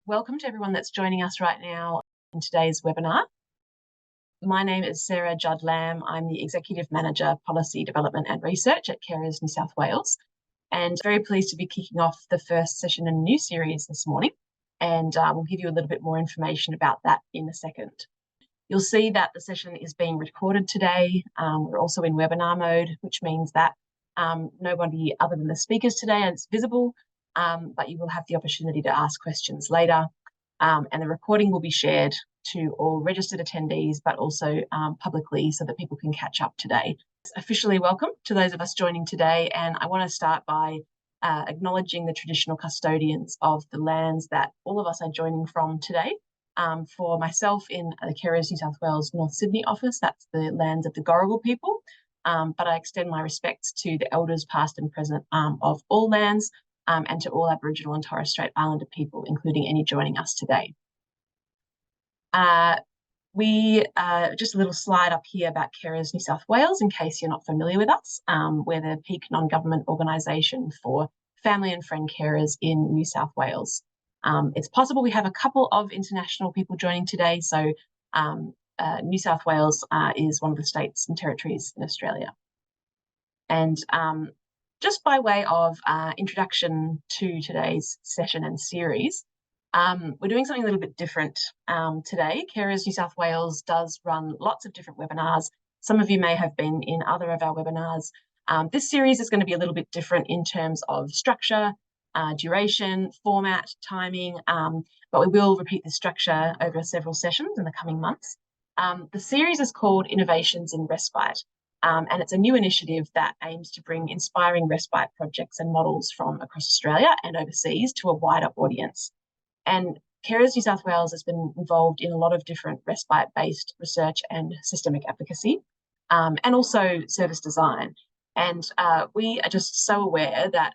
welcome to everyone that's joining us right now in today's webinar. My name is Sarah Judd-Lamb. I'm the Executive Manager, Policy Development and Research at Carers New South Wales, and very pleased to be kicking off the first session in a new series this morning, and we'll give you a little bit more information about that in a second. You'll see that the session is being recorded today. We're also in webinar mode, which means that nobody other than the speakers today is visible, but you will have the opportunity to ask questions later. And the recording will be shared to all registered attendees, but also publicly so that people can catch up today. Officially welcome to those of us joining today, and I want to start by acknowledging the traditional custodians of the lands that all of us are joining from today. For myself in the Carers New South Wales North Sydney office, that's the lands of the Gorogal people, but I extend my respects to the elders past and present of all lands, and to all Aboriginal and Torres Strait Islander people, including any joining us today. Just a little slide up here about Carers New South Wales, in case you're not familiar with us. We're the peak non-government organisation for family and friend carers in New South Wales. It's possible we have a couple of international people joining today, so New South Wales is one of the states and territories in Australia. And just by way of introduction to today's session and series, we're doing something a little bit different today. Carers New South Wales does run lots of different webinars. Some of you may have been in other of our webinars. This series is going to be a little bit different in terms of structure, duration, format, timing, but we will repeat the structure over several sessions in the coming months. The series is called Innovations in Respite. And it's a new initiative that aims to bring inspiring respite projects and models from across Australia and overseas to a wider audience. And Carers New South Wales has been involved in a lot of different respite-based research and systemic advocacy, and also service design. And we are just so aware that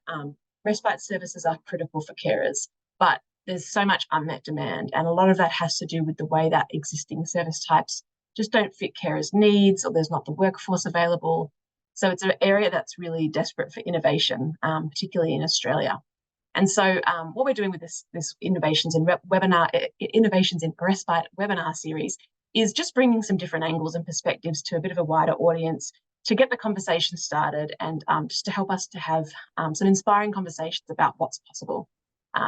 respite services are critical for carers, but there's so much unmet demand, and a lot of that has to do with the way that existing service types just don't fit carers' needs, or there's not the workforce available. So it's an area that's really desperate for innovation, particularly in Australia. And so what we're doing with this Innovations in Respite webinar series is just bringing some different angles and perspectives to a bit of a wider audience to get the conversation started, and just to help us to have some inspiring conversations about what's possible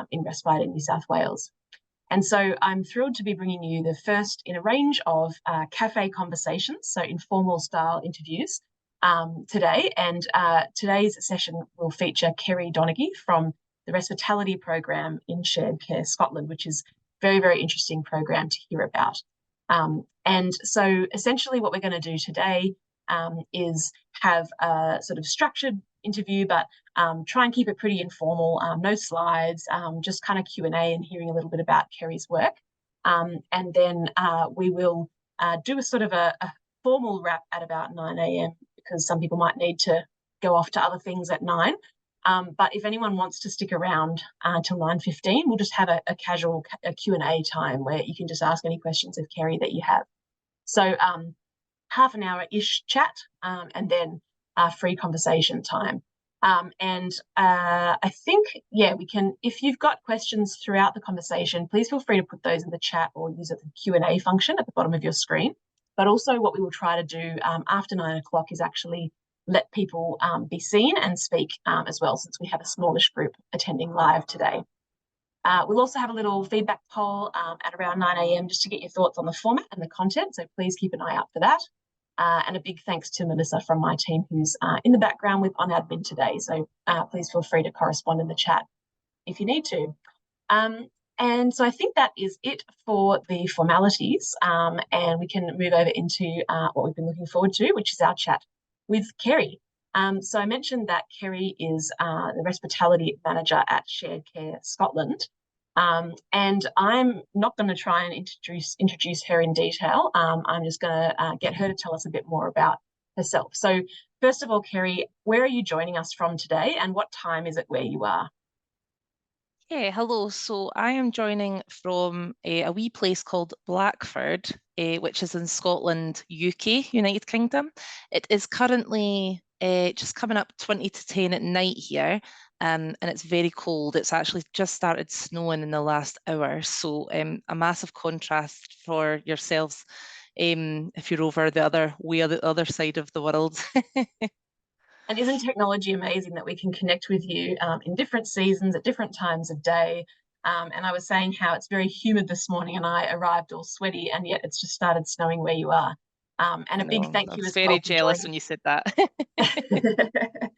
in respite in New South Wales. And so I'm thrilled to be bringing you the first in a range of café conversations, so informal style interviews today. And today's session will feature Kerry Donaghy from the Respite program in Shared Care Scotland, which is a very, very interesting program to hear about. And so essentially what we're going to do today is have a sort of structured interview, but try and keep it pretty informal, no slides, just kind of Q&A and hearing a little bit about Kerry's work. And then we will do a sort of a formal wrap at about 9 a.m. because some people might need to go off to other things at 9. But if anyone wants to stick around till 9:15, we'll just have a casual Q&A time where you can just ask any questions of Kerry that you have. So half an hour-ish chat, and then free conversation time. And I think, yeah, we can, if you've got questions throughout the conversation, please feel free to put those in the chat or use the Q&A function at the bottom of your screen. But also what we will try to do after 9 o'clock is actually let people be seen and speak as well, since we have a smallish group attending live today. We'll also have a little feedback poll at around 9 a.m. just to get your thoughts on the format and the content, so please keep an eye out for that. And a big thanks to Melissa from my team, who's in the background on admin today. So please feel free to correspond in the chat if you need to. And so I think that is it for the formalities, and we can move over into what we've been looking forward to, which is our chat with Kerry. So I mentioned that Kerry is the Respite Manager at Shared Care Scotland. And I'm not going to try and introduce her in detail. I'm just going to get her to tell us a bit more about herself. So first of all, Kerry, where are you joining us from today, and what time is it where you are? Yeah, hello. So I am joining from a wee place called Blackford, which is in Scotland, UK, United Kingdom. It is currently Just coming up 20 to 10 at night here, and it's very cold. It's actually just started snowing in the last hour, so a massive contrast for yourselves if you're over the other side of the world. And isn't technology amazing that we can connect with you in different seasons at different times of day? And I was saying how it's very humid this morning and I arrived all sweaty, and yet it's just started snowing where you are. And I a big know, I thank you was as very well for jealous joining. when you said that. I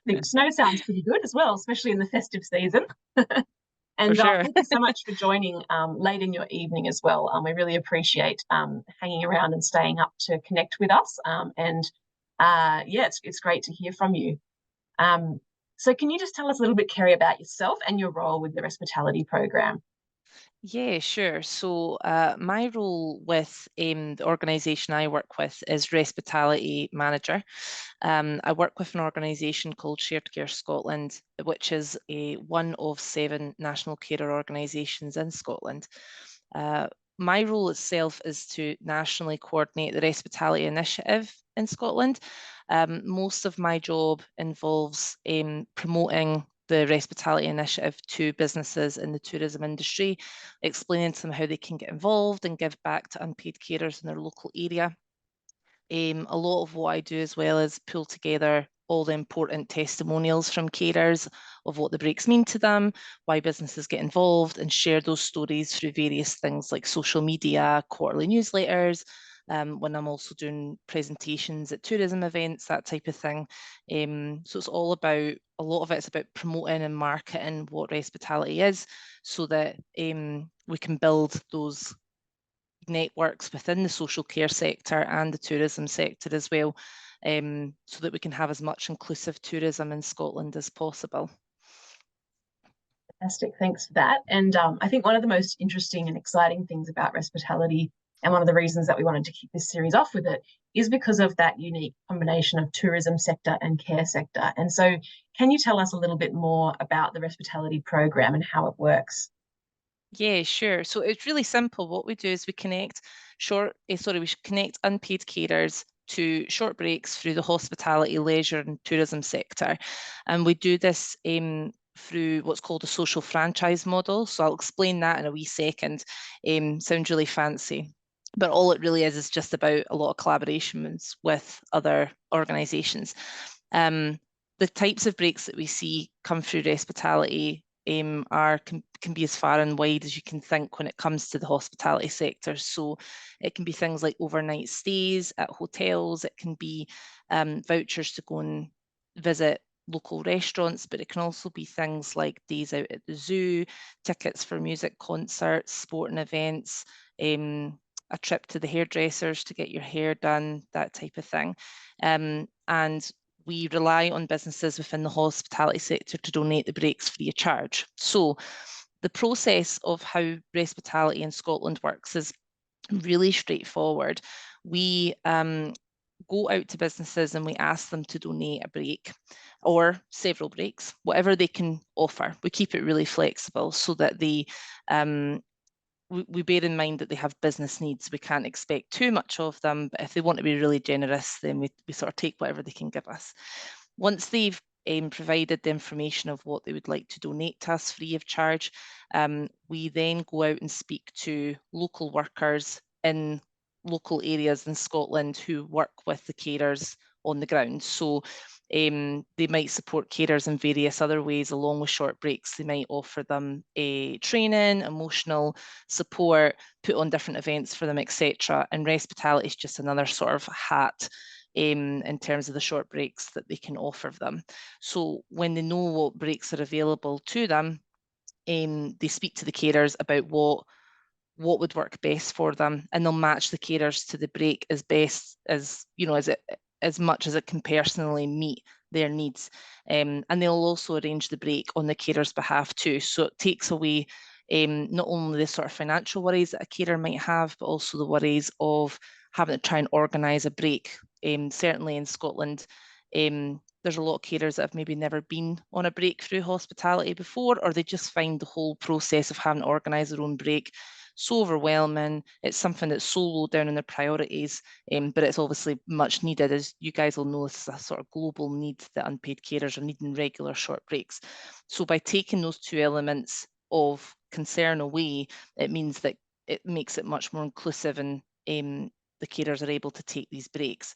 think snow sounds pretty good as well, especially in the festive season. For And sure. thank you so much for joining late in your evening as well. We really appreciate hanging around and staying up to connect with us. And yeah, it's great to hear from you. So can you just tell us a little bit, Kerry, about yourself and your role with the Respite program? Yeah, sure. So my role with the organisation I work with is Respitality Manager. I work with an organisation called Shared Care Scotland, which is one of 7 national carer organisations in Scotland. Uh, my role itself is to nationally coordinate the Respitality Initiative in Scotland. Most of my job involves promoting the Respitality Initiative to businesses in the tourism industry, explaining to them how they can get involved and give back to unpaid carers in their local area. A lot of what I do as well is pull together all the important testimonials from carers of what the breaks mean to them, why businesses get involved, and share those stories through various things like social media, quarterly newsletters, when I'm also doing presentations at tourism events, that type of thing. So it's all about, a lot of it's about promoting and marketing what Respitality is, so that we can build those networks within the social care sector and the tourism sector as well, so that we can have as much inclusive tourism in Scotland as possible. Fantastic, thanks for that. And I think one of the most interesting and exciting things about Respitality, and one of the reasons that we wanted to kick this series off with it, is because of that unique combination of tourism sector and care sector. And so can you tell us a little bit more about the Respitality program and how it works? Yeah, sure. So it's really simple. What we do is we connect we connect unpaid carers to short breaks through the hospitality, leisure, and tourism sector, and we do this through what's called a social franchise model. So I'll explain that in a wee second. Sounds really fancy, but all it really is just about a lot of collaborations with other organisations. The types of breaks that we see come through Respitality can be as far and wide as you can think when it comes to the hospitality sector. So it can be things like overnight stays at hotels, it can be vouchers to go and visit local restaurants, but it can also be things like days out at the zoo, tickets for music concerts, sporting events, a trip to the hairdressers to get your hair done, that type of thing. And we rely on businesses within the hospitality sector to donate the breaks free of charge. So the process of how Respitality in Scotland works is really straightforward. We go out to businesses and we ask them to donate a break or several breaks, whatever they can offer. We keep it really flexible so that we bear in mind that they have business needs. We can't expect too much of them, but if they want to be really generous, then we sort of take whatever they can give us. Once they've provided the information of what they would like to donate to us free of charge, we then go out and speak to local workers in local areas in Scotland who work with the carers on the ground. So they might support carers in various other ways along with short breaks. They might offer them training, emotional support, put on different events for them, etc. And Respitality is just another sort of hat in terms of the short breaks that they can offer them. So when they know what breaks are available to them, they speak to the carers about what would work best for them, and they'll match the carers to the break as best as, you know, as much as it can personally meet their needs. And they'll also arrange the break on the carer's behalf too. So it takes away not only the sort of financial worries that a carer might have, but also the worries of having to try and organise a break. Certainly in Scotland, there's a lot of carers that have maybe never been on a break through hospitality before, or they just find the whole process of having to organise their own break so overwhelming. It's something that's so low down in their priorities, but it's obviously much needed. As you guys will know, this is a sort of global need that unpaid carers are needing regular short breaks. So by taking those two elements of concern away, it means that it makes it much more inclusive, and the carers are able to take these breaks.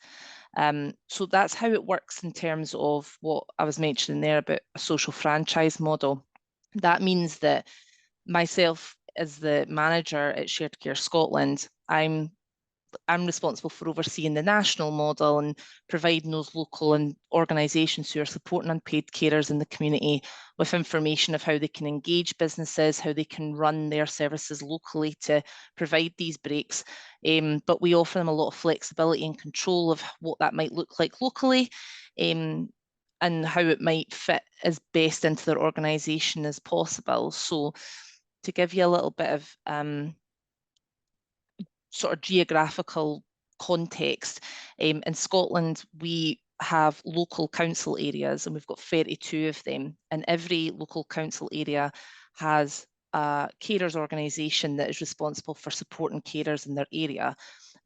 So that's how it works in terms of what I was mentioning there about a social franchise model. That means that myself, as the manager at Shared Care Scotland, I'm responsible for overseeing the national model and providing those local and organisations who are supporting unpaid carers in the community with information of how they can engage businesses, how they can run their services locally to provide these breaks. But we offer them a lot of flexibility and control of what that might look like locally, and how it might fit as best into their organisation as possible. So to give you a little bit of sort of geographical context, in Scotland, we have local council areas, and we've got 32 of them, and every local council area has a carers organisation that is responsible for supporting carers in their area,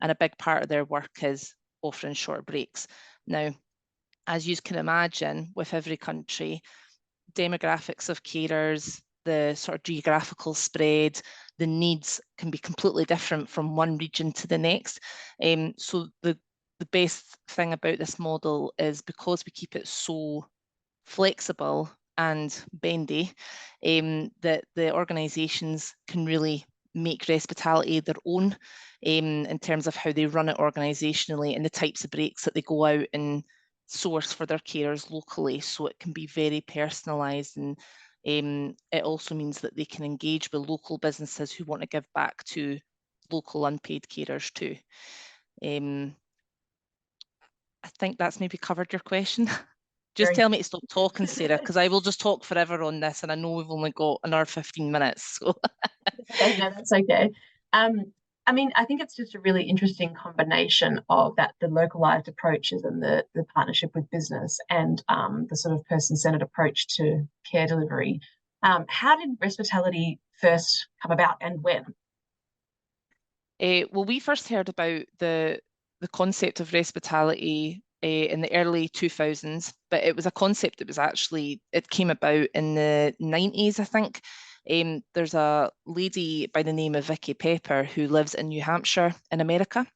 and a big part of their work is offering short breaks. Now, as you can imagine, with every country, demographics of carers, the sort of geographical spread, the needs can be completely different from one region to the next. So the best thing about this model is, because we keep it so flexible and bendy, that the organisations can really make Respite their own, in terms of how they run it organisationally and the types of breaks that they go out and source for their carers locally. So it can be very personalised, and it also means that they can engage with local businesses who want to give back to local unpaid carers too. I think that's maybe covered your question. Just tell me to stop talking, Sarah, because I will just talk forever on this, and I know we've only got another 15 minutes. So. Okay, no, that's okay. I mean, I think it's just a really interesting combination of the localized approaches and the partnership with business, and the sort of person-centered approach to care delivery. How did Respitality first come about, and when? Well, we first heard about the concept of Respitality in the early 2000s, but it was a concept that was actually, it came about in the 90s, I think. There's a lady by the name of Vicky Pepper who lives in New Hampshire in America.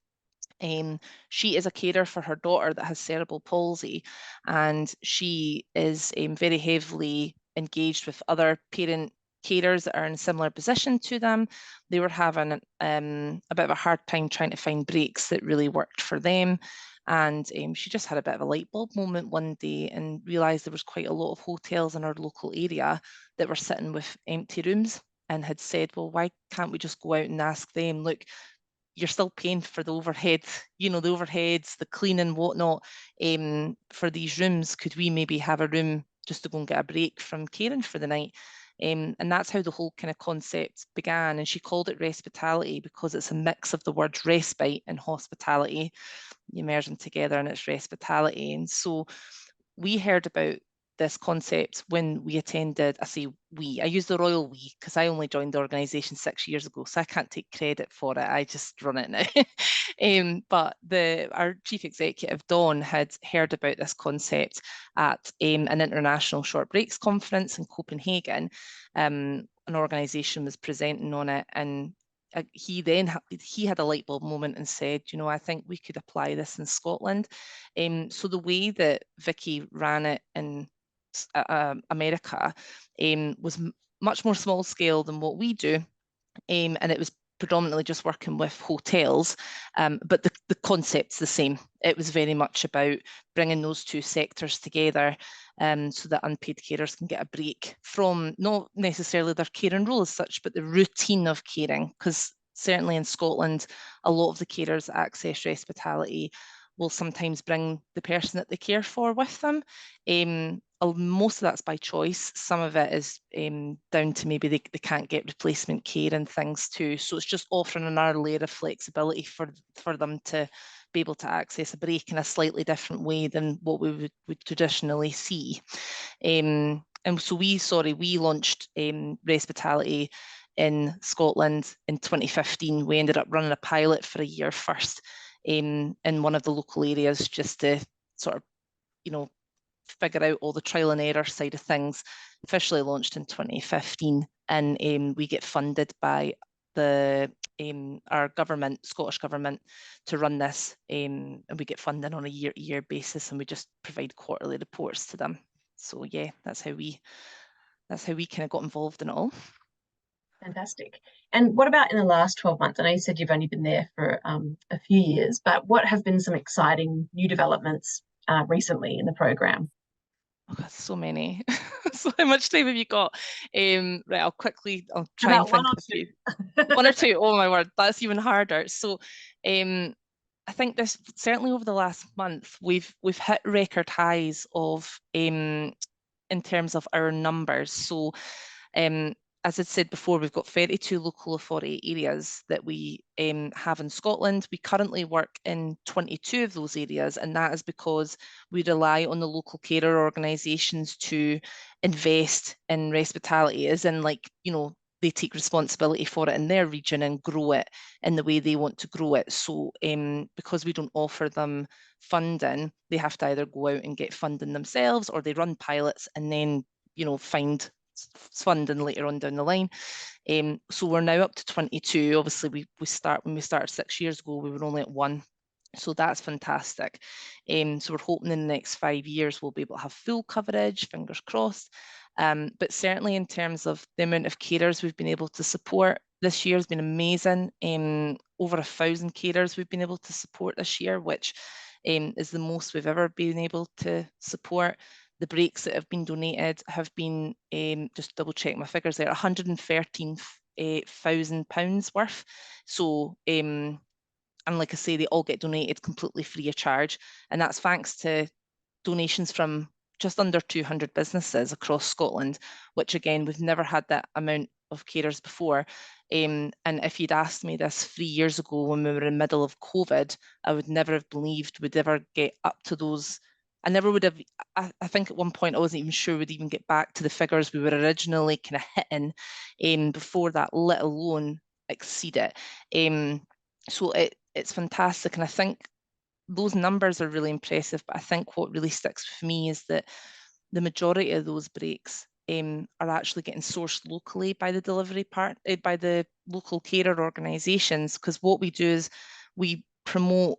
She is a carer for her daughter that has cerebral palsy, and she is very heavily engaged with other parent carers that are in a similar position to them. They were having a bit of a hard time trying to find breaks that really worked for them. And she just had a bit of a light bulb moment one day and realised there was quite a lot of hotels in our local area that were sitting with empty rooms, and had said, well, why can't we just go out and ask them, look, you're still paying for the overhead, the overheads, the cleaning, whatnot, for these rooms. Could we maybe have a room just to go and get a break from caring for the night? And that's how the whole kind of concept began. And she called it Respitality because it's a mix of the words respite and hospitality. You merge them together and it's Respitality. And so we heard about this concept when we attended, I use the royal we because I only joined the organisation 6 years ago, so I can't take credit for it, I just run it now. But our chief executive, Dawn, had heard about this concept at an international short breaks conference in Copenhagen. An organisation was presenting on it, and he had a light bulb moment and said, I think we could apply this in Scotland. So the way that Vicky ran it in America was much more small scale than what we do, and it was predominantly just working with hotels, but the concept's the same. It was very much about bringing those two sectors together, so that unpaid carers can get a break from not necessarily their caring role as such, but the routine of caring, because certainly in Scotland, a lot of the carers that access Respitality will sometimes bring the person that they care for with them. Most of that's by choice. Some of it is down to maybe they can't get replacement care and things too. So it's just offering another layer of flexibility for them to be able to access a break in a slightly different way than what we would traditionally see. And so we launched Respitality in Scotland in 2015. We ended up running a pilot for a year first in one of the local areas, just to sort of, you know, figure out all the trial and error side of things. Officially launched in 2015, and we get funded by the our government, Scottish government, to run this, and we get funding on a year-to-year basis, and we just provide quarterly reports to them. So yeah, that's how we kind of got involved in it all. Fantastic. And what about in the last 12 months? I know you said you've only been there for a few years, but what have been some exciting new developments recently in the program? Oh God, so many. So how much time have you got? Right, I'll try and About one think or of a few. two. One or two. Oh my word, that's even harder. So I think this certainly over the last month, we've hit record highs of in terms of our numbers. So as I said before, we've got 32 local authority areas that we have in Scotland. We currently work in 22 of those areas, and that is because we rely on the local carer organisations to invest in Respitality, as in, like, you know, they take responsibility for it in their region and grow it in the way they want to grow it. So because we don't offer them funding, they have to either go out and get funding themselves, or they run pilots and then, you know, find funding later on down the line. So we're now up to 22. Obviously, when we started 6 years ago, we were only at 1. So that's fantastic. So we're hoping in the next 5 years we'll be able to have full coverage, fingers crossed. But certainly in terms of the amount of carers we've been able to support this year has been amazing. Over 1,000 carers we've been able to support this year, which is the most we've ever been able to support. The breaks that have been donated have been, just double check my figures there, £113,000 worth. So, and like I say, they all get donated completely free of charge. And that's thanks to donations from just under 200 businesses across Scotland, which again, we've never had that amount of carers before. And if you'd asked me this 3 years ago when we were in the middle of COVID, I would never have believed we'd ever get up to those. I never would have, I think at one point I wasn't even sure we'd even get back to the figures we were originally kind of hitting before that, let alone exceed it. So it's fantastic. And I think those numbers are really impressive, but I think what really sticks with me is that the majority of those breaks are actually getting sourced locally by the delivery by the local carer organisations, because what we do is we promote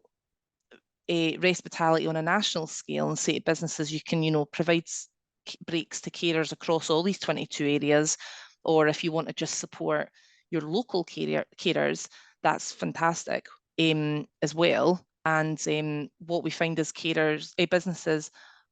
Respitality on a national scale and say to businesses, you can, you know, provide breaks to carers across all these 22 areas, or if you want to just support your local carers, that's fantastic as well. And what we find is businesses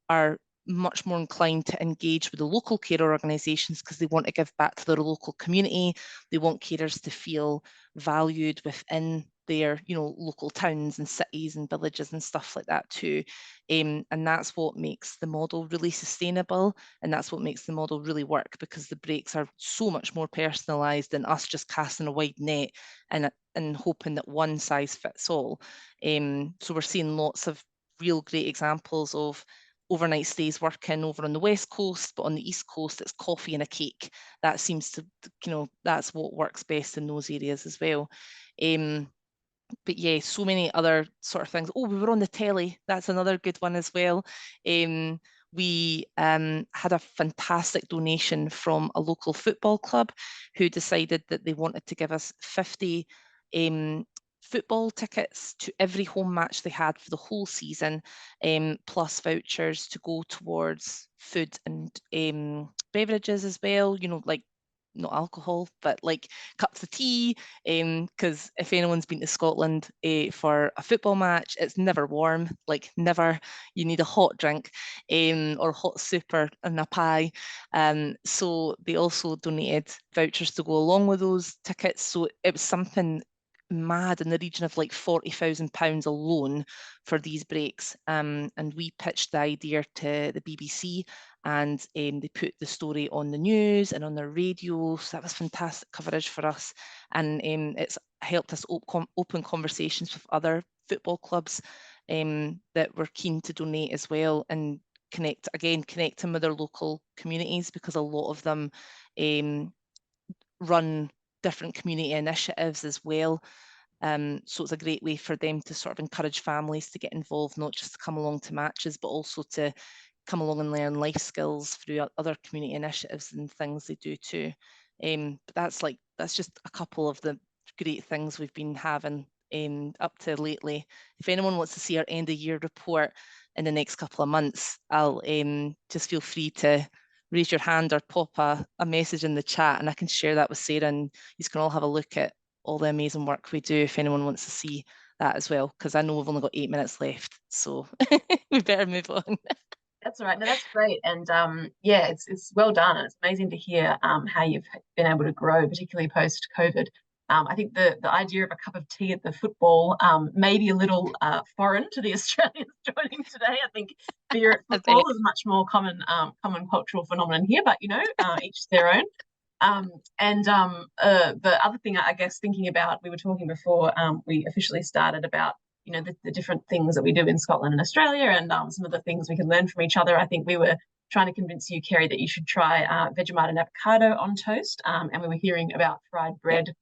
are much more inclined to engage with the local carer organisations because they want to give back to their local community. They want carers to feel valued within their, you know, local towns and cities and villages and stuff like that too. And that's what makes the model really sustainable, and that's what makes the model really work, because the breaks are so much more personalised than us just casting a wide net and hoping that one size fits all. So we're seeing lots of real great examples of overnight stays working over on the West Coast, but on the East Coast, it's coffee and a cake. That seems to, you know, that's what works best in those areas as well. But yeah, so many other sort of things. Oh, we were on the telly. That's another good one as well. We had a fantastic donation from a local football club who decided that they wanted to give us 50 football tickets to every home match they had for the whole season, plus vouchers to go towards food and beverages as well, you know, like not alcohol, but like cups of tea, because if anyone's been to Scotland for a football match, it's never warm, like never. You need a hot drink or hot soup or and a pie. So they also donated vouchers to go along with those tickets. So it was something mad in the region of like £40,000 alone for these breaks. And we pitched the idea to the BBC, and they put the story on the news and on their radio. So that was fantastic coverage for us. And it's helped us open conversations with other football clubs that were keen to donate as well, and connect them with their local communities, because a lot of them run different community initiatives as well. So it's a great way for them to sort of encourage families to get involved, not just to come along to matches, but also to come along and learn life skills through other community initiatives and things they do too. But that's just a couple of the great things we've been having up to lately. If anyone wants to see our end of year report in the next couple of months, I'll just feel free to raise your hand or pop a message in the chat, and I can share that with Sarah, and you can all have a look at all the amazing work we do if anyone wants to see that as well, because I know we've only got 8 minutes left, so we better move on. That's all right. No, that's great. And yeah, it's well done. It's amazing to hear how you've been able to grow, particularly post COVID. I think the idea of a cup of tea at the football may be a little foreign to the Australians joining today. I think beer at I football bet. is a much more common cultural phenomenon here, but each their own. The other thing, I guess, thinking about, we were talking before we officially started about the different things that we do in Scotland and Australia, and some of the things we can learn from each other. I think we were trying to convince you, Kerry, that you should try Vegemite and avocado on toast, and we were hearing about fried Yep. bread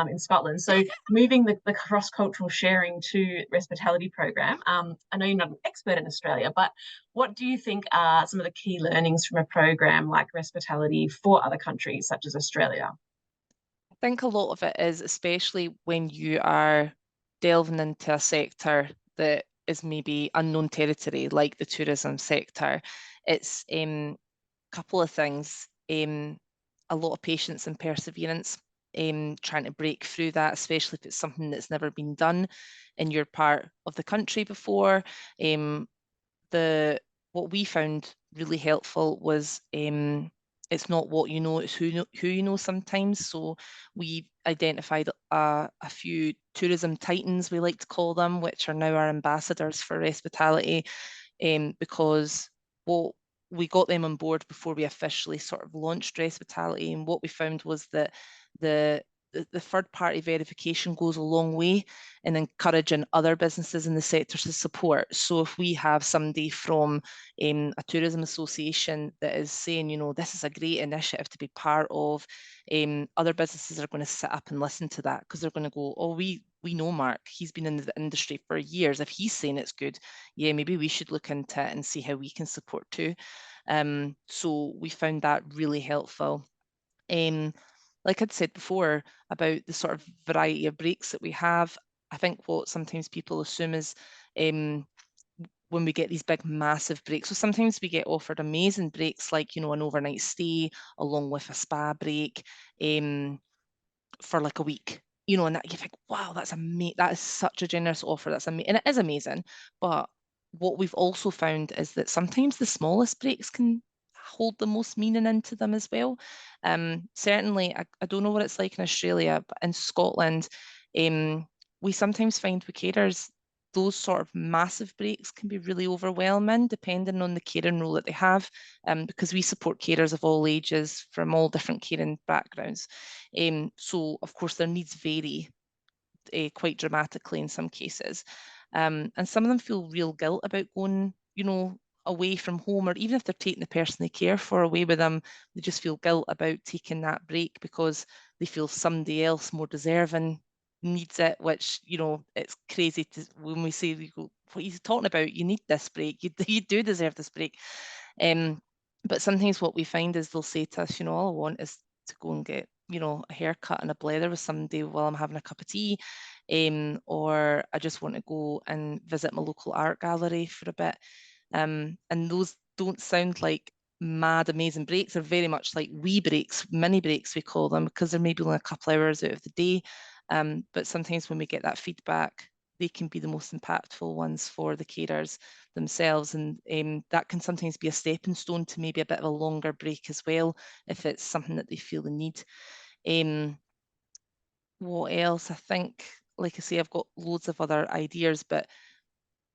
in Scotland. So moving the cross-cultural sharing to Respite program. I know you're not an expert in Australia, but what do you think are some of the key learnings from a program like Respite for other countries such as Australia? I think a lot of it is, especially when you are delving into a sector that is maybe unknown territory, like the tourism sector, it's a couple of things. A lot of patience and perseverance, trying to break through that, especially if it's something that's never been done in your part of the country before. What we found really helpful was it's not what you know, it's who you know sometimes. So we identified a few tourism titans, we like to call them, which are now our ambassadors for Respitality, because what we got them on board before we officially sort of launched Respitality, and what we found was that the the third party verification goes a long way in encouraging other businesses in the sector to support. So if we have somebody from a tourism association that is saying, this is a great initiative to be part of, other businesses are going to sit up and listen to that, because they're going to go, oh, we know Mark, he's been in the industry for years. If he's saying it's good, yeah, maybe we should look into it and see how we can support too. So we found that really helpful. Like I'd said before about the sort of variety of breaks that we have, I think what sometimes people assume is when we get these big massive breaks, so sometimes we get offered amazing breaks like an overnight stay along with a spa break for like a week, and that you think, wow, that is such a generous offer, that's amazing, and it is amazing. But what we've also found is that sometimes the smallest breaks can hold the most meaning into them as well. Certainly, I don't know what it's like in Australia, but in Scotland, we sometimes find with carers, those sort of massive breaks can be really overwhelming depending on the caring role that they have, because we support carers of all ages from all different caring backgrounds. So, of course, their needs vary quite dramatically in some cases. And some of them feel real guilt about going, away from home, or even if they're taking the person they care for away with them, they just feel guilt about taking that break because they feel somebody else more deserving needs it, which, it's crazy when we say, we go, what are you talking about? You need this break. You do deserve this break. But sometimes what we find is they'll say to us, all I want is to go and get, a haircut and a blether with somebody while I'm having a cup of tea, or I just want to go and visit my local art gallery for a bit. And those don't sound like mad amazing breaks. They're very much like wee breaks, mini breaks we call them, because they're maybe only a couple hours out of the day. But sometimes when we get that feedback, they can be the most impactful ones for the carers themselves, and that can sometimes be a stepping stone to maybe a bit of a longer break as well, if it's something that they feel the need. What else? I think, like I say, I've got loads of other ideas, but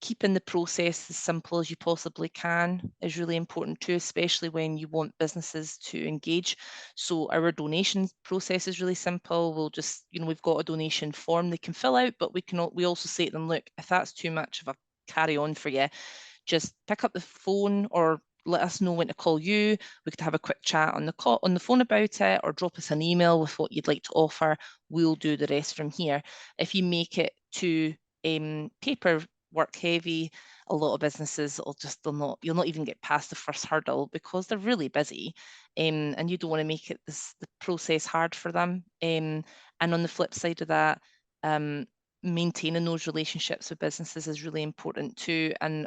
keeping the process as simple as you possibly can is really important too, especially when you want businesses to engage. So our donation process is really simple. We'll just, we've got a donation form they can fill out, but we also say to them, look, if that's too much of a carry on for you, just pick up the phone or let us know when to call you. We could have a quick chat on the phone about it, or drop us an email with what you'd like to offer. We'll do the rest from here. If you make it too paperwork heavy, a lot of businesses you'll not even get past the first hurdle because they're really busy, and you don't want to make it the process hard for them. And on the flip side of that, maintaining those relationships with businesses is really important too. And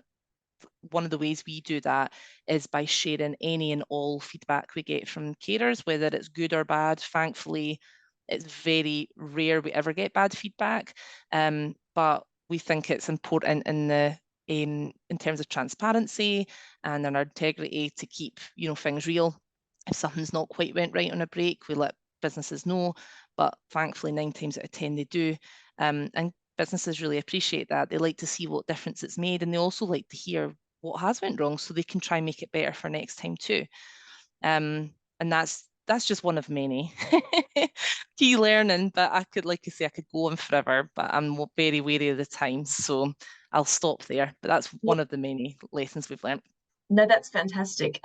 one of the ways we do that is by sharing any and all feedback we get from carers, whether it's good or bad. Thankfully, it's very rare we ever get bad feedback, but we think it's important in terms of transparency and in our integrity to keep things real. If something's not quite went right on a break, we let businesses know, but thankfully 9 times out of 10 they do. And businesses really appreciate that. They like to see what difference it's made, and they also like to hear what has went wrong so they can try and make it better for next time too. And that's just one of many key learning, but I could go on forever, but I'm very wary of the time, so I'll stop there. But that's one of the many lessons we've learned. No, that's fantastic.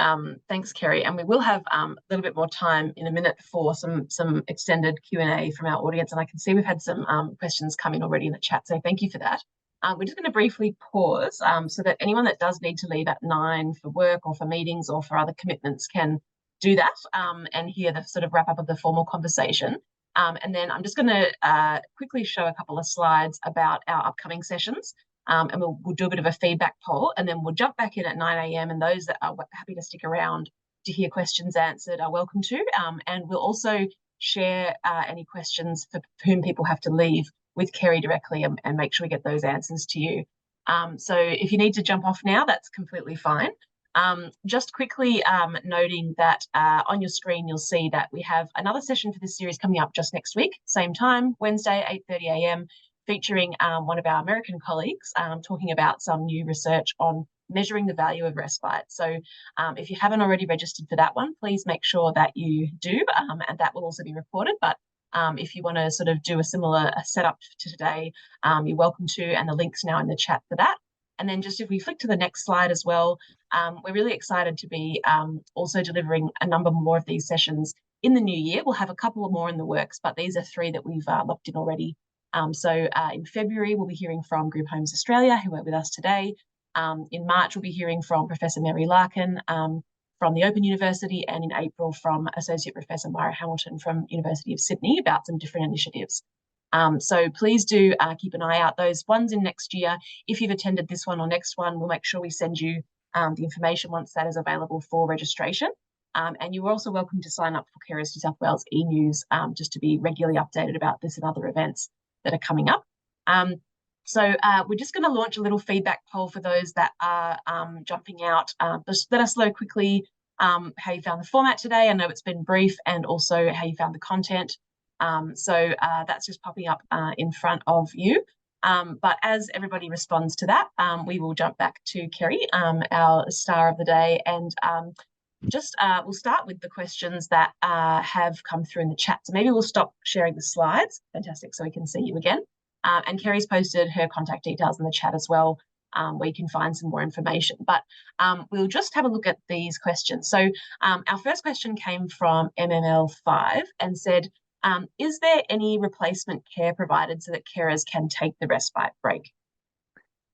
Thanks, Kerry. And we will have a little bit more time in a minute for some extended Q&A from our audience. And I can see we've had some questions come in already in the chat, so thank you for that. We're just going to briefly pause so that anyone that does need to leave at 9 for work or for meetings or for other commitments can do that and hear the sort of wrap up of the formal conversation. And then I'm just going to quickly show a couple of slides about our upcoming sessions. And we'll do a bit of a feedback poll, and then we'll jump back in at 9 a.m. and those that are happy to stick around to hear questions answered are welcome to. And we'll also share any questions for whom people have to leave with Kerry directly and make sure we get those answers to you. So if you need to jump off now, that's completely fine. Just quickly noting that on your screen, you'll see that we have another session for this series coming up just next week, same time, Wednesday, 8:30 a.m., featuring one of our American colleagues talking about some new research on measuring the value of respite. So if you haven't already registered for that one, please make sure that you do, and that will also be recorded. But if you want to sort of do a similar setup to today, you're welcome to, and the link's now in the chat for that. And then just if we flick to the next slide as well, we're really excited to be also delivering a number more of these sessions in the new year. We'll have a couple more in the works, but these are 3 that we've locked in already. So in February, we'll be hearing from Group Homes Australia, who are with us today. In March, we'll be hearing from Professor Mary Larkin from the Open University, and in April from Associate Professor Myra Hamilton from University of Sydney about some different initiatives. So please do keep an eye out. Those ones in next year, if you've attended this one or next one, we'll make sure we send you the information once that is available for registration. And you're also welcome to sign up for Carers New South Wales e-news just to be regularly updated about this and other events that are coming up. So we're just going to launch a little feedback poll for those that are jumping out. Just let us know quickly how you found the format today. I know it's been brief, and also how you found the content. So that's just popping up in front of you. But as everybody responds to that, we will jump back to Kerry, our star of the day, and we'll start with the questions that have come through in the chat. So maybe we'll stop sharing the slides. Fantastic, so we can see you again. And Kerry's posted her contact details in the chat as well, where you can find some more information. But we'll just have a look at these questions. So our first question came from MML5 and said, is there any replacement care provided so that carers can take the respite break?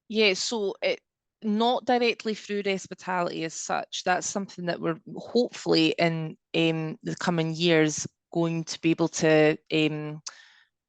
Yeah, so not directly through Respitality as such. That's something that we're hopefully in the coming years going to be able to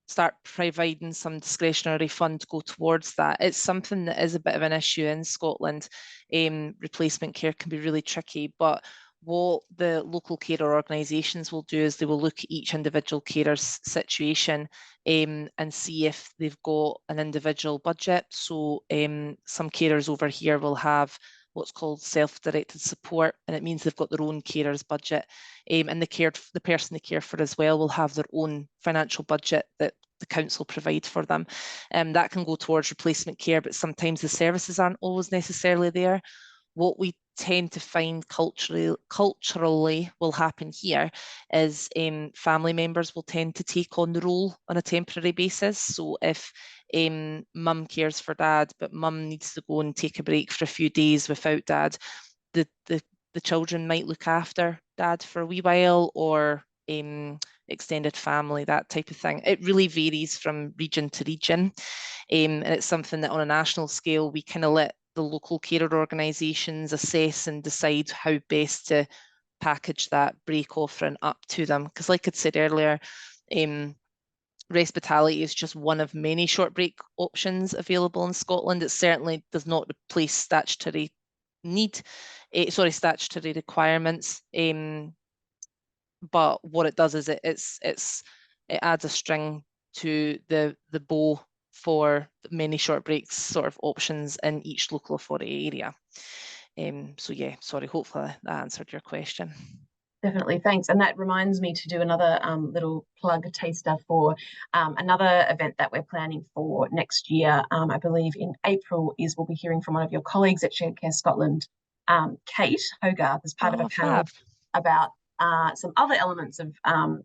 start providing some discretionary fund to go towards that. It's something that is a bit of an issue in Scotland. Replacement care can be really tricky, but what the local carer organisations will do is they will look at each individual carer's situation and see if they've got an individual budget. So some carers over here will have what's called self-directed support, and it means they've got their own carer's budget. And the person they care for as well will have their own financial budget that the council provides for them. That can go towards replacement care, but sometimes the services aren't always necessarily there. What we tend to find culturally will happen here is family members will tend to take on the role on a temporary basis. So if mum cares for dad, but mum needs to go and take a break for a few days without dad, the the children might look after dad for a wee while, or extended family, that type of thing. It really varies from region to region. And it's something that on a national scale, we kind of let the local carer organisations assess and decide how best to package that break offering up to them. Because like I said earlier, Respitality is just one of many short break options available in Scotland. It certainly does not replace statutory statutory requirements. But what it does is it adds a string to the bow for many short breaks sort of options in each local authority area. So yeah, sorry, hopefully that answered your question. Definitely, thanks. And that reminds me to do another little plug taster for another event that we're planning for next year. I believe in April we'll be hearing from one of your colleagues at Shared Care Scotland, Kate Hogarth, as part of a panel about some other elements of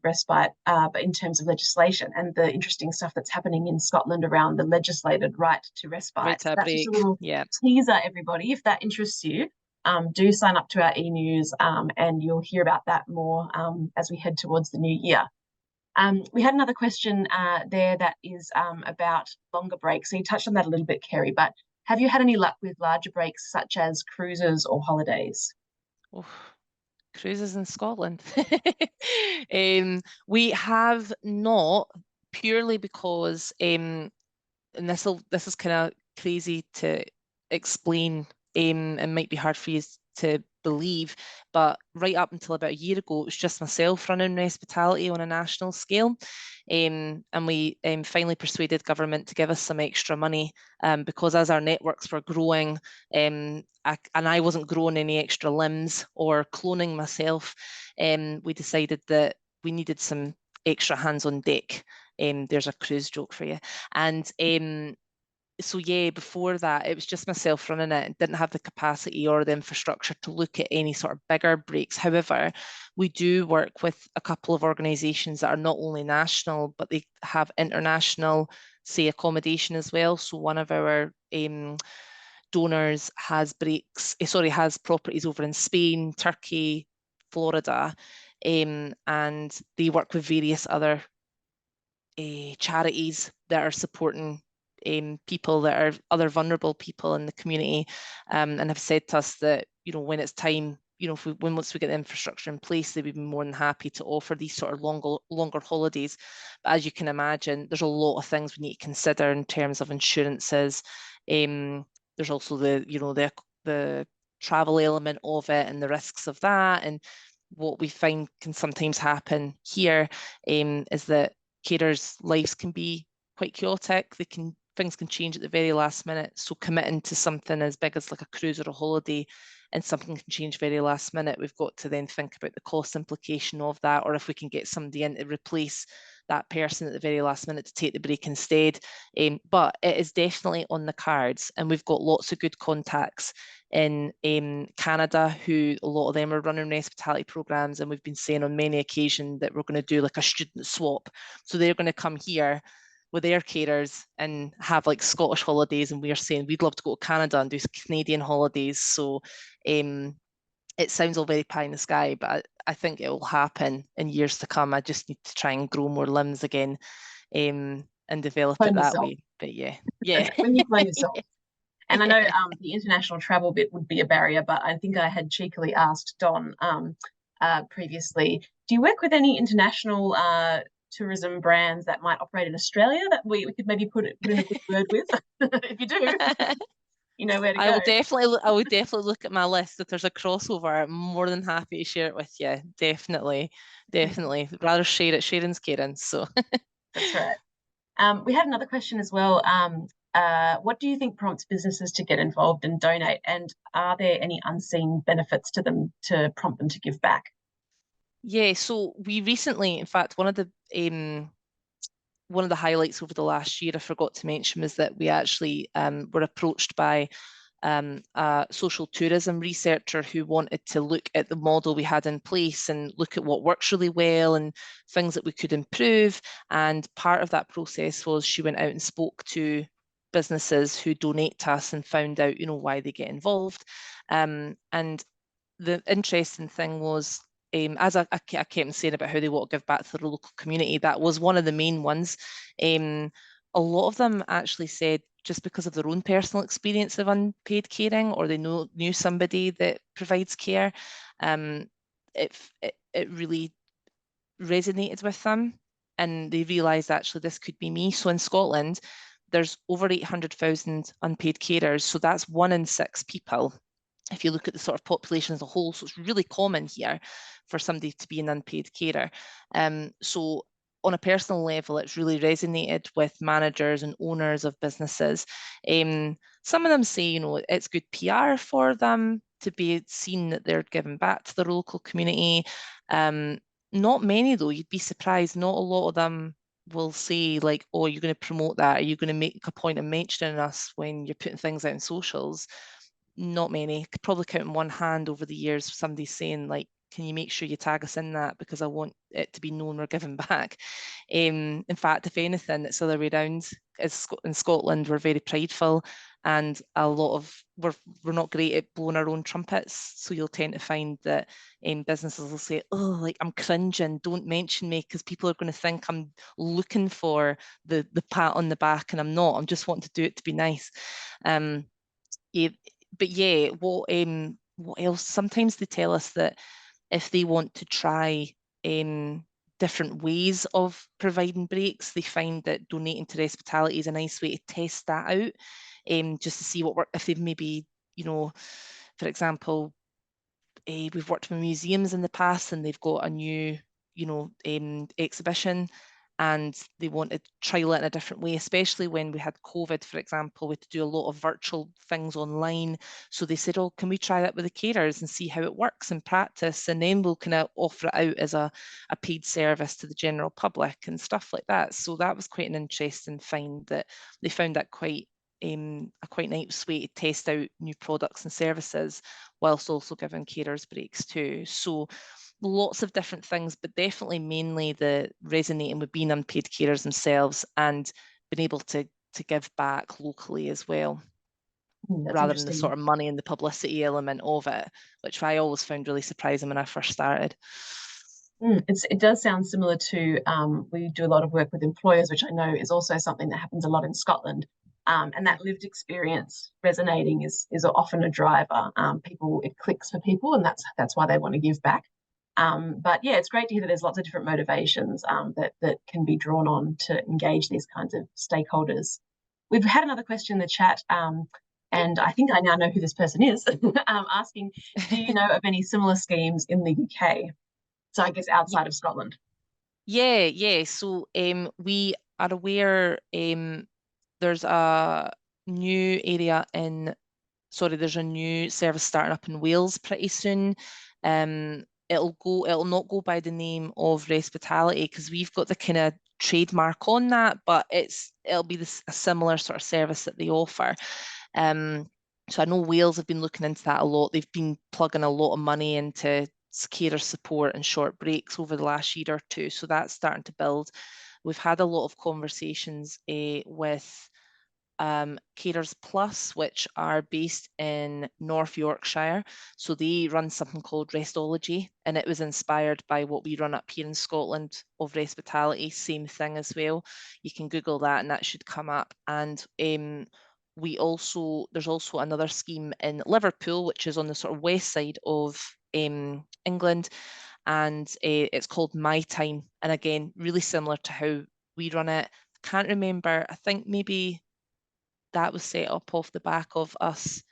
respite, but in terms of legislation and the interesting stuff that's happening in Scotland around the legislated right to respite. Right to That's just a little teaser, everybody. If that interests you, do sign up to our e-news and you'll hear about that more as we head towards the new year. We had another question there that is about longer breaks. So you touched on that a little bit, Kerry, but have you had any luck with larger breaks such as cruises or holidays? Oh, cruises in Scotland. We have not, purely because, and this is kind of crazy to explain, and might be hard for you to believe, but right up until about a year ago, it was just myself running Respitality on a national scale. And we finally persuaded government to give us some extra money because as our networks were growing, and I wasn't growing any extra limbs or cloning myself, we decided that we needed some extra hands on deck. There's a cruise joke for you. And so yeah, before that, it was just myself running it and didn't have the capacity or the infrastructure to look at any sort of bigger breaks. However, we do work with a couple of organisations that are not only national, but they have international, say, accommodation as well. So one of our donors has has properties over in Spain, Turkey, Florida, and they work with various other charities that are supporting people that are other vulnerable people in the community, and have said to us that, you know, when it's time, you know, once we get the infrastructure in place, they would be more than happy to offer these sort of longer holidays. But as you can imagine, there's a lot of things we need to consider in terms of insurances. There's also the travel element of it and the risks of that. And what we find can sometimes happen here is that carers' lives can be quite chaotic. Things can change at the very last minute. So committing to something as big as like a cruise or a holiday, and something can change very last minute, we've got to then think about the cost implication of that, or if we can get somebody in to replace that person at the very last minute to take the break instead. But it is definitely on the cards, and we've got lots of good contacts in Canada, who a lot of them are running Respite programs, and we've been saying on many occasions that we're going to do like a student swap. So they're going to come here with their carers and have like Scottish holidays, and we're saying we'd love to go to Canada and do Canadian holidays. So it sounds all very pie in the sky, but I think it will happen in years to come. I just need to try and grow more limbs again, and develop it that way. But yeah. When you play yourself. And I know the international travel bit would be a barrier, but I think I had cheekily asked Don previously, do you work with any international tourism brands that might operate in Australia that we could maybe put in a good word with? If you do, you know where to go. I would definitely look at my list. If there's a crossover, I'm more than happy to share it with you. Definitely. Rather share it. Sharing's caring. So that's right. We had another question as well. What do you think prompts businesses to get involved and donate? And are there any unseen benefits to them to prompt them to give back? Yeah, so we recently, in fact, one of the highlights over the last year I forgot to mention was that we actually were approached by a social tourism researcher who wanted to look at the model we had in place and look at what works really well and things that we could improve. And part of that process was she went out and spoke to businesses who donate to us and found out, you know, why they get involved. And the interesting thing was, as I kept saying about how they want to give back to the local community, that was one of the main ones. A lot of them actually said just because of their own personal experience of unpaid caring, or they knew somebody that provides care, it really resonated with them, and they realised actually this could be me. So in Scotland, there's over 800,000 unpaid carers, so that's 1 in 6 people if you look at the sort of population as a whole. So it's really common here for somebody to be an unpaid carer. So on a personal level, it's really resonated with managers and owners of businesses. Some of them say, you know, it's good PR for them to be seen that they're giving back to their local community. Not many, though, you'd be surprised, not a lot of them will say like, oh, you're going to promote that? Are you going to make a point of mentioning us when you're putting things out in socials? Not many. Could probably count in one hand over the years somebody saying like, can you make sure you tag us in that, because I want it to be known we're giving back. In fact, if anything, it's the other way around. In Scotland, we're very prideful, and a lot of we're not great at blowing our own trumpets. So you'll tend to find that businesses will say, oh, like, I'm cringing, don't mention me, because people are going to think I'm looking for the pat on the back, and I'm not. I'm just wanting to do it to be nice. Yeah, but yeah, what else? Sometimes they tell us that if they want to try different ways of providing breaks, they find that donating to Respitality is a nice way to test that out, just to see what work. If they've maybe, you know, for example, we've worked with museums in the past, and they've got a new, you know, exhibition, and they want to trial it in a different way, especially when we had COVID, for example. We had to do a lot of virtual things online. So they said, oh, can we try that with the carers and see how it works in practice? And then we'll kind of offer it out as a paid service to the general public and stuff like that. So that was quite an interesting find, that they found that quite a quite nice way to test out new products and services, whilst also giving carers breaks too. So lots of different things, but definitely mainly the resonating with being unpaid carers themselves and being able to give back locally as well, rather than the sort of money and the publicity element of it, which I always found really surprising when I first started. It does sound similar to, we do a lot of work with employers, which I know is also something that happens a lot in Scotland. And that lived experience resonating is often a driver. It clicks for people, and that's why they want to give back. But yeah, it's great to hear that there's lots of different motivations that can be drawn on to engage these kinds of stakeholders. We've had another question in the chat, and I think I now know who this person is, asking, do you know of any similar schemes in the UK? So I guess outside of Scotland. Yeah. So we are aware there's a new area there's a new service starting up in Wales pretty soon. It'll not go by the name of Respitality, because we've got the kind of trademark on that, but it'll be a similar sort of service that they offer. So I know Wales have been looking into that a lot. They've been plugging a lot of money into carer support and short breaks over the last year or two. So that's starting to build. We've had a lot of conversations with Carers Plus, which are based in North Yorkshire. So they run something called Restology, and it was inspired by what we run up here in Scotland of Respitality, same thing as well. You can Google that and that should come up. And there's also another scheme in Liverpool, which is on the sort of west side of England, and it's called My Time. And again, really similar to how we run it. Can't remember, I think maybe that was set up off the back of us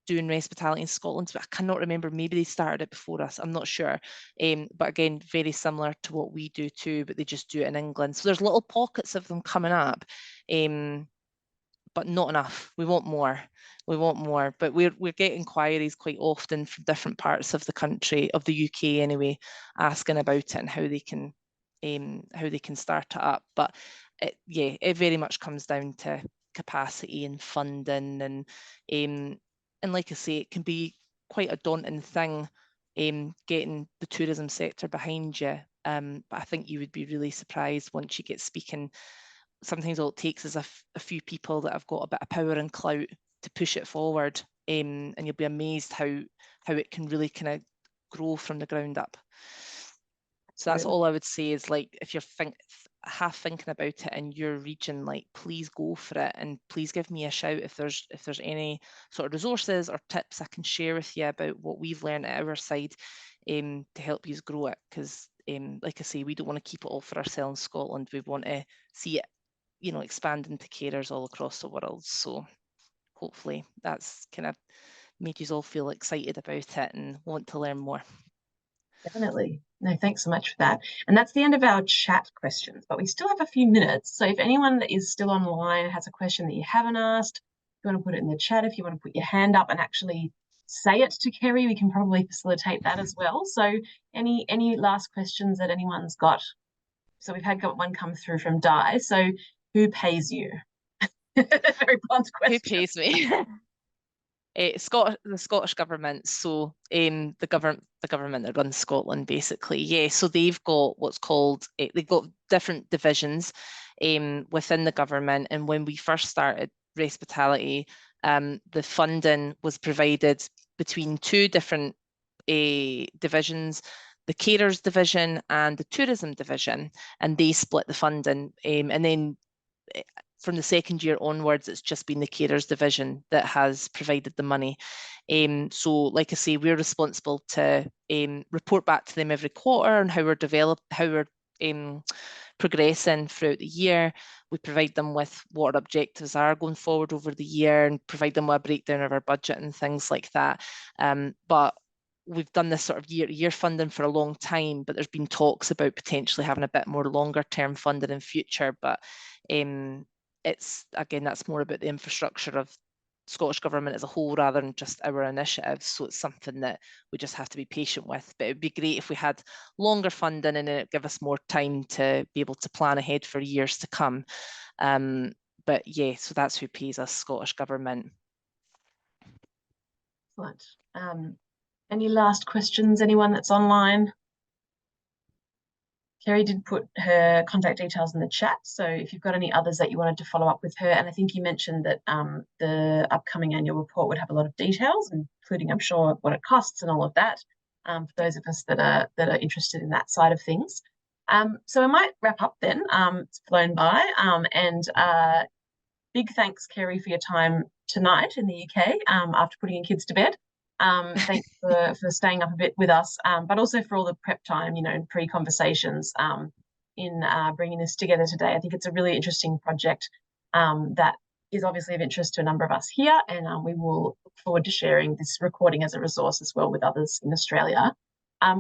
doing Respitality in Scotland, but I cannot remember, maybe they started it before us, I'm not sure. But again, very similar to what we do too, but they just do it in England. So there's little pockets of them coming up, but not enough. We want more. But we're getting inquiries quite often from different parts of the country, of the UK anyway, asking about it and how they can start it up. But it very much comes down to capacity and funding, and like I say, it can be quite a daunting thing, getting the tourism sector behind you. But I think you would be really surprised once you get speaking. Sometimes all it takes is a few people that have got a bit of power and clout to push it forward, and you'll be amazed how it can really kind of grow from the ground up. So that's all I would say is, like, if you're half thinking about it in your region, like, please go for it, and please give me a shout if there's any sort of resources or tips I can share with you about what we've learned at our side, to help you grow it. Because like I say, we don't want to keep it all for ourselves in Scotland. We want to see it, you know, expand into carers all across the world. So hopefully that's kind of made you all feel excited about it and want to learn more. Definitely. No, thanks so much for that. And that's the end of our chat questions, but we still have a few minutes. So if anyone that is still online has a question that you haven't asked, if you want to put it in the chat, if you want to put your hand up and actually say it to Kerry, we can probably facilitate that as well. So any last questions that anyone's got? So we've had one come through from Di. So who pays you? Very blunt question. Who pays me? The Scottish government. So the government that runs Scotland, basically. Yeah, so they've got what's called, they've got different divisions within the government. And when we first started Respitality, the funding was provided between two different divisions, the carers division and the tourism division, and they split the funding. And then from the second year onwards, it's just been the carers division that has provided the money. So like I say, we're responsible to report back to them every quarter on how we're progressing throughout the year. We provide them with what our objectives are going forward over the year and provide them with a breakdown of our budget and things like that. But we've done this sort of year-to-year funding for a long time, but there's been talks about potentially having a bit more longer term funding in future. But it's, again, that's more about the infrastructure of Scottish Government as a whole rather than just our initiatives. So it's something that we just have to be patient with. But it would be great if we had longer funding and it give us more time to be able to plan ahead for years to come. But yeah, so that's who pays us, Scottish Government. Excellent. Any last questions, anyone that's online? Kerry did put her contact details in the chat, so if you've got any others that you wanted to follow up with her, and I think you mentioned that the upcoming annual report would have a lot of details, including, I'm sure, what it costs and all of that, for those of us that are interested in that side of things. So I might wrap up then. It's flown by, and big thanks, Kerry, for your time tonight in the UK after putting your kids to bed. Thanks for staying up a bit with us, but also for all the prep time, you know, and pre-conversations in bringing this together today. I think it's a really interesting project that is obviously of interest to a number of us here, and we will look forward to sharing this recording as a resource as well with others in Australia.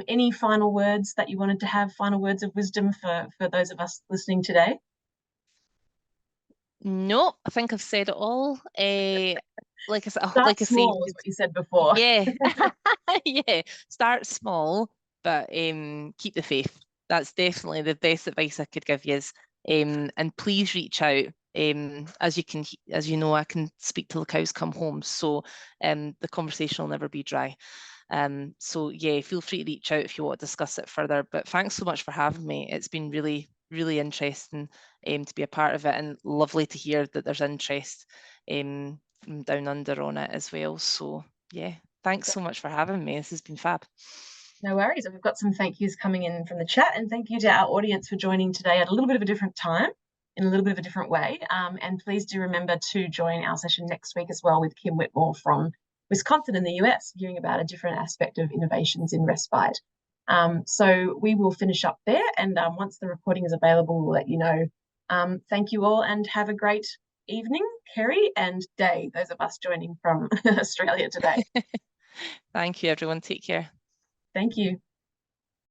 Any final words that you wanted to have, final words of wisdom for those of us listening today? No, I think I've said it all. Like I said, Start small is what you said before. Yeah, yeah. Start small, but keep the faith. That's definitely the best advice I could give you. And please reach out. As you know, I can speak till the cows come home. So the conversation will never be dry. So yeah, feel free to reach out if you want to discuss it further. But thanks so much for having me. It's been really, really interesting to be a part of it, and lovely to hear that there's interest from down under on it as well. So yeah, thanks so much for having me. This has been fab. No worries. And we've got some thank yous coming in from the chat, and thank you to our audience for joining today at a little bit of a different time, in a little bit of a different way. And please do remember to join our session next week as well with Kim Whitmore from Wisconsin in the US, hearing about a different aspect of innovations in Respite. So we will finish up there, and once the recording is available, we'll let you know. Thank you all, and have a great evening, Kerry, and day, those of us joining from Australia today. Thank you, everyone. Take care. Thank you.